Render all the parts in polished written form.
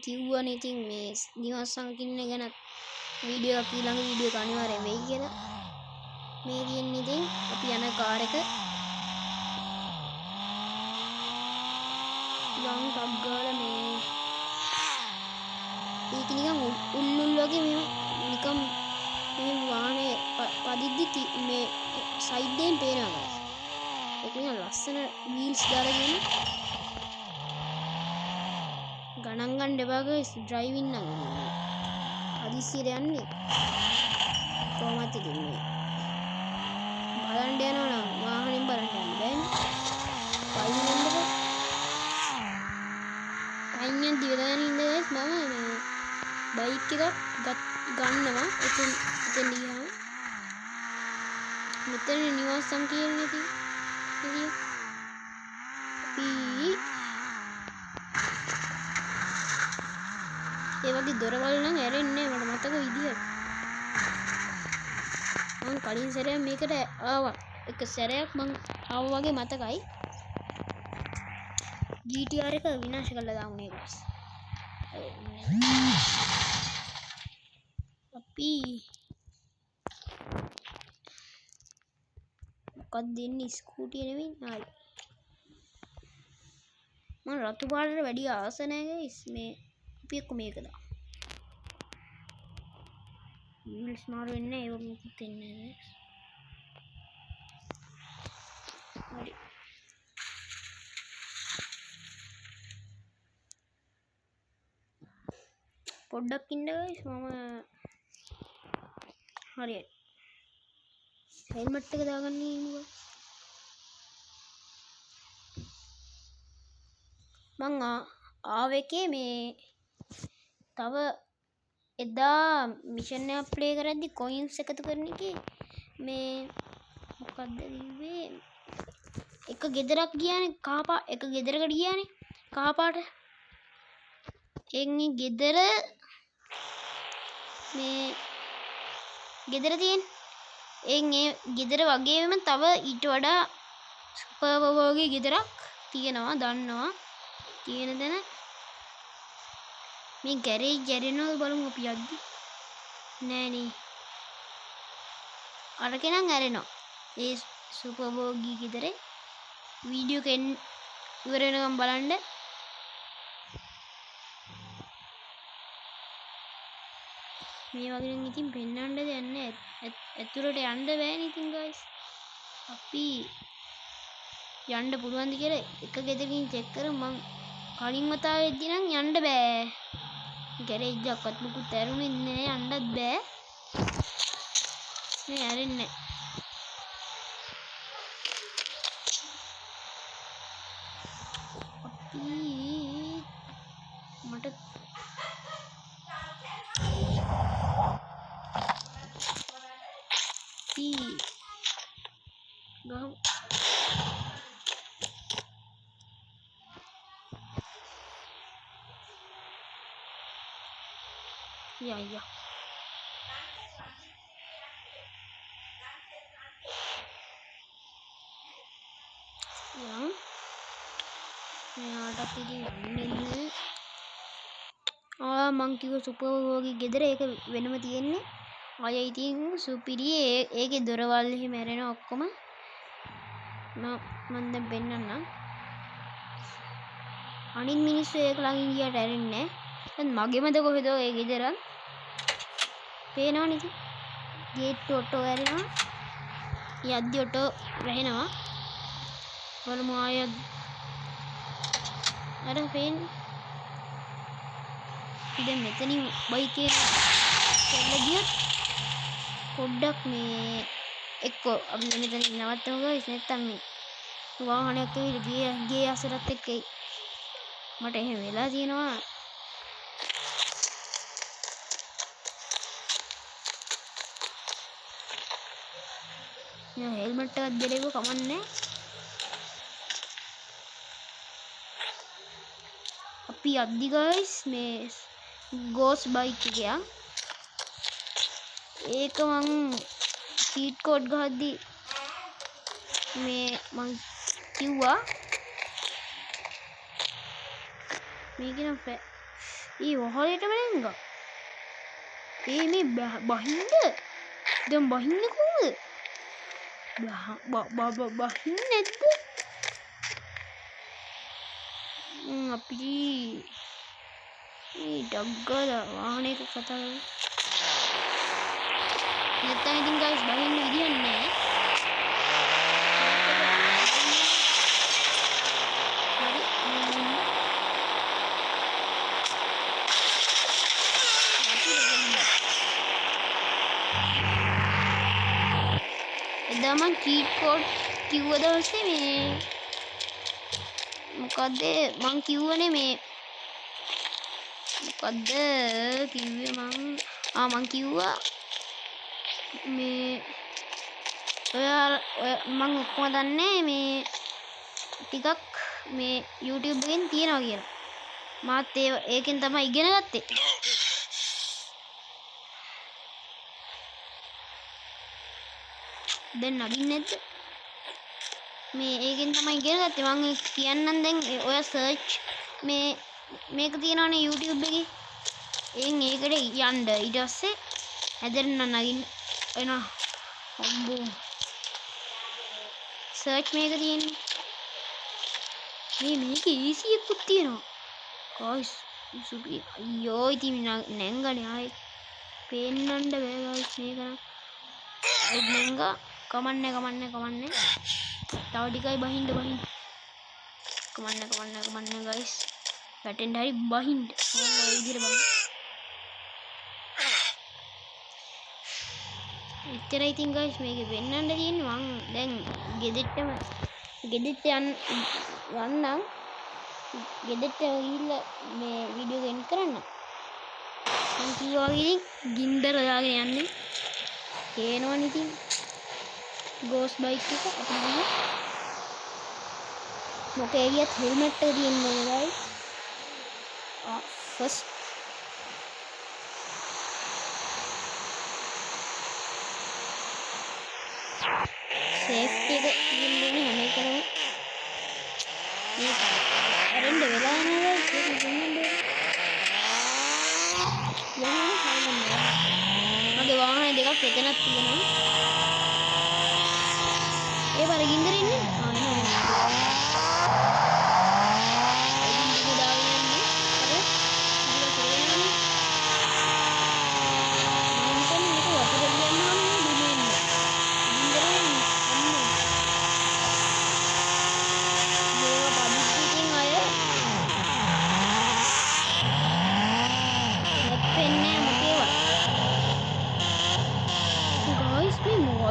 කිව්වනේ ඉතින් මේ නිවාස සංකීර්ණ ගැන වීඩියෝ එකක් ඊළඟ වීඩියෝ එක අනිවාර්යෙන් වෙයි කියලා. මේ තියෙන්නේ ඉතින් අපි යන කාර් එක යම් ටක් ගාලා මේ ඒක නිකන් උල්ලුල් වගේ මේ නිකන් මේ වාහනේ පදිද්දි මේ සයිඩ් එකෙන් පේනවා. ඒක නිකන් ලස්සන වීල්ස් දාලා තියෙන. ගණන් ගන්න එපා ගයිස් ඩ්‍රයිවිං නම් හදිස්සියට යන්නේ කොහොමද ඉන්නේ බලන්න යනවා නම් වාහනෙන් බලන්න යන්න බෑනේ වයින්ෙන්ද අයියන් දිවදාන ඉන්න ගයිස් මම මේ බයික් එකක් ගන්නවා එතෙන් ගියාම මෙතන නිවාස සංකීර්ණය තියෙන්නේ ඒ වගේ දොරවල් නම් ඇරෙන්නේ මට මතක විදියට මම කලින් සැරයක් මේකට ආවා එක සැරයක් මම ආවා වගේ මතකයි GTR එක විනාශ කරලා දාමු නේ guys අපි මොකක්ද දෙන්නේ ස්කූටිය නෙවෙයි හරි මම රතු පාටට වැඩි ආස නැහැ guys මේ අපි එක්ක මේක දාමු වීල්ස් මාරු වෙන්නේ ඒක මොකුත් වෙන්නේ නැහැ හරි පොඩ්ඩක් ඉන්න guys මම හරියට හෙල්මට් එක දාගන්න ඉන්නවා මං ආව එකේ මේ තව එදා මිෂන් එක ප්ලේ කරද්දි කොයින්ස් එකතු කරන එකේ මේ මොකක්ද දීවේ එක ගෙදරක් ගියානේ එක ගෙදරකට ගියානේ කහපාට එන්නේ ගෙදර මේ ගෙදර තියෙන ඒ ගෙදර වගේම තව ඊට වඩා සුපර් වගේ ගෙදරක් තියෙනවා දන්නවා තියෙන දන මේ ගැරේජ් ඇරෙනවද බලමු අපි යද්දි නෑනේ අරගෙන ඇරෙනවා ඒ සුපර් වගේ ගෙදරේ වීඩියෝ එකෙන් ඉවර වෙනකම් බලන්න මේ වගේ නම් ඉතින් පෙන්වන්න දෙයක් නැහැ. ඇතුළට යන්න බෑනේ ඉතින් guys. අපි යන්න පුළුවන්ද කියලා එක ගෙදරකින් චෙක් කරමු මං කලින් වතාවේදී නම් යන්න බෑ. ගෑරේජ් එකක්වත් මුකුත් ඇරුනේ නැහැ යන්නත් බෑ. මේ ඇරෙන්නේ මට ya ya yang මෙයාට ඉතින් යන්නේ මං කිව්ව සුපර් වගේ ගෙදර ඒක වෙනම තියෙන්නේ අය ඉතින් සුපිරියේ ඒකේ දොරවල් එහෙම ඇරෙන ඔක්කොම මම දැන් පෙන්නන්නම් අනිත් මිනිස්සු ඒක ළඟින් ගියට ඇරෙන්නේ නැහැ දැන් මගෙමද කොහෙද ඒ ගෙදර පේනවනේ ඉතින් ගේට් ඔටෝ ඇරෙනවා යද්දි ඔටෝ වැහෙනවා බලමු ආයෙ අර පේන්නේ ඉතින් මෙතනින් බයික් එක දෙන්න ගියොත් පොඩ්ඩක් මේ එක්ක අපි මෙතන නවත්තමු guys නැත්තම් මේ වාහනයක් ඇවිල්ලා ගේ අසරත් එක්ක මට එහෙම වෙලා තියෙනවා හෙල්මට් එකක් දෙලෙව කමන්නේ අපි යද්දි guys මේ ගෝස් බයික් එකක් ඒක මං චීට් කෝඩ් ගහද්දි මේ මං කිව්වා මේක නම් ඒ වහලටම නැංගා. මේ බහින්න. දැන් බහින්න කොහොමද? බහින්න නැද්ද? අපි මේ ඩග්ගල වාහනයක කතා කරමු. නැත්තම් ඉතින් guys බහින්න විදියක් නැහැ. එදා මං චීට් කෝඩ් කිව්ව දවසේ මේ මොකද්ද මං කිව්වනේ මේ මොකද්ද කිව්වේ මං කිව්වා මේ ඔය මං ඔක්කොම දන්නේ මේ ටිකක් මේ YouTube එකෙන් තියනවා කියලා. මාත් ඒකෙන් තමයි ඉගෙන ගත්තේ. දැන් නගින්නේ නැද්ද? මේ ඒකෙන් තමයි ඉගෙන ගත්තේ. මම කියන්නම් දැන් ඔය සර්ච් මේක තියෙනවනේ YouTube එකේ. ඒකට යන්න. ඊට පස්සේ හැදෙන්න නගින්න එනවා. අම්බෝ. සර්ච් මේක තියෙන්නේ. මේක easy එකකුත් තියෙනවා. guys සුපි අයියෝ ඉතින් නැංගනේ ආයේ පේන්නන්න බෑ guys මේක නම්. ඒ නැංගා කමන්නේ තව ටිකයි බහින්න කමන්නේ guys වැටෙන්න හරි බහින්න ඔය විදිහට බහින්න ඉතරයි ඉතින් guys මේකේ වෙන්නන්න තියෙන්නේ මං දැන් ගෙදෙට්ට යන්නම් ගෙදෙට්ට ගිහිල්ලා මේ වීඩියෝ එක එන්ඩ් කරන්න මං කිව්වා වගේ ගින්දර දාගෙන යන්නේ තේනවනේ ඉතින් ගෝස් බයික් එක අපිට මොකේ ගියත් හෙල්මට් එක තියෙන්නේ guys ෆස්ට් සේෆ්ටි එක තියෙන්නේ හැම එකම මේ අරෙන්ද වෙලා යනවා ඒක දෙන්නේ මගේ වාහනේ දෙකක් එතනක් තියෙනවා ඒ බර ගින්දර ඉන්නේ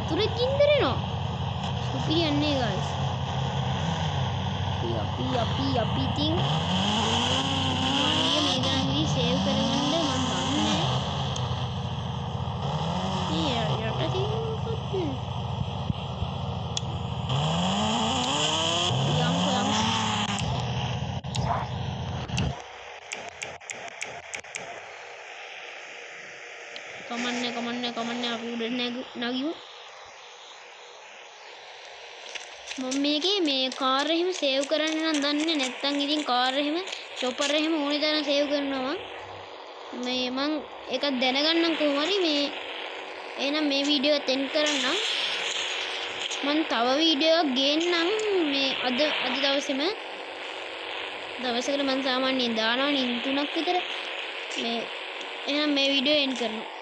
වතුරේ ගින්දරේනවා සුපිරියන්නේ guys අපි ඉතින් මන්නේ මේක නම් ඉතින් සේව් කරගන්න මම දන්නේ මේ යට තියෙනකොට යම් කමන්නේ අපි උඩ නගිමු මම මේකේ මේ කාර් එහෙම සේව් කරන්න නම් දන්නේ නැත්නම් ඉතින් කාර් එහෙම චොපර් එහෙම ඕනේ තරම් සේව් කරනවා මේ මං එකක් දැනගන්නම් කොහොම හරි මේ එහෙනම් මේ වීඩියෝ එක එන්ඩ් කරන්නම් මං තව වීඩියෝ එකක් ගේන්නම් මේ අද දවසේම දවසකට මං සාමාන්‍යයෙන් දානවා නින් 3ක් විතර මේ එහෙනම් මේ වීඩියෝ එන්ඩ් කරනවා